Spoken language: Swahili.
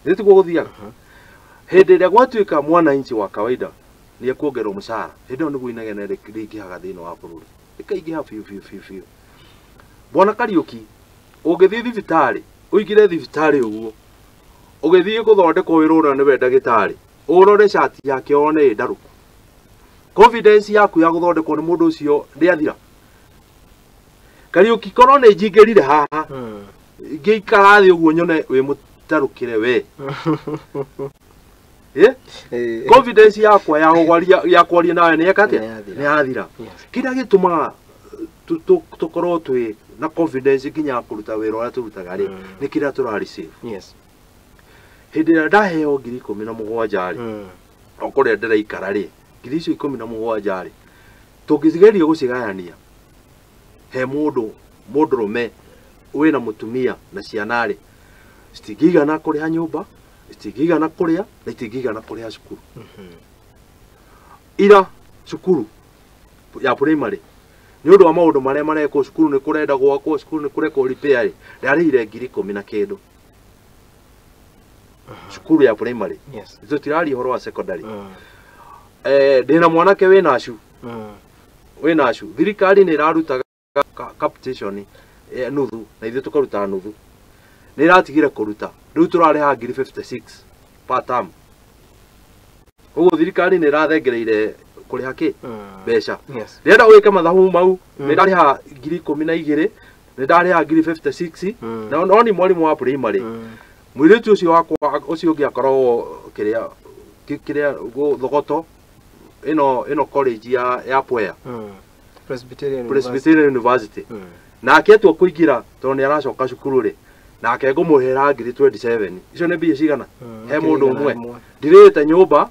Nĩ tiguo gũthiaga. Hĩndĩ ĩrĩa gwatuĩka mwananchi wa kawaida nĩ ekuongererwo mũcara, hĩndĩ ĩyo nĩguo inegene rĩingĩhaga thĩinĩ wa bũrũri. Rĩkaingĩha biũ. Bwana Kariuki, ũngĩthiĩ thibitarĩ, ũingĩre thibitarĩ ũguo, ũgĩthiĩ gũthondekwo wĩra ũrĩa nĩwe ndagĩtarĩ, ũrore cati yake one ĩ ndarũku. Confidence yaku ya gũthondekwo nĩ mũndũ ũcio ndĩathira. Kariuki korwo nĩ njingĩrire haha, ngĩikara thĩ ũguo nyone wĩ mũtarũkĩre we. Confidence yakwa ya kwaria nawe nĩ yakate nĩ yathira. Kĩrĩa gĩtũmaga tukorwo twĩ na confidence nginya kũruta wĩra ũrĩa tũrutaga rĩ, nĩ kĩrĩa tũrariceive. Hĩndĩ ĩrĩa ndaheo 17,000 rĩ, o kũrĩa ndĩraikara rĩ, 17,000 rĩ, tũngĩgeria gũcigayania he mũndũrũme wĩna mũtumia na ciana rĩ, citingĩigana kũrĩha nyũmba, citingĩigana kũrĩa, na citingĩigana kũrĩha cukuru. Ira cukuru ya primary nĩ ũndũ wa maũndũ marĩa marekwo cukuru nĩ kũrenda gwakwo, cukuru nĩ kũrekwo repair rĩ, ndarĩhire 10,000 na kĩndũ. Cukuru ya primary. Tũtirari ũhoro wa secondary. Ndĩna mwanake wĩna acu. Thirikari nĩ ĩrarutaga capitation nuthu na ithuĩ tũkaruta nuthu. Nĩ ĩratigire kũruta. Rĩu tũrarĩha 56 per term. Ũguo thirikari nĩ ĩrathengereire kũrĩha kĩ mbeca. Ndĩrenda gwĩka mathabu mau, nĩ ndarĩha 12,000, nĩ ndarĩha 56, na no ni mwarimũ wa primary. Mũirĩtu ũcio wakwa ũcio ũngĩ akoragwo kĩrĩa thogoto ĩno college ya Pwea, Presbyterian University. Nake atua kũingĩra tondũ nĩ aracoka cukuru rĩ, nake ngũmũhera 27,000. Icio nĩ mbia cigana he mũndũ ũmwe. Ndirĩte nyũmba,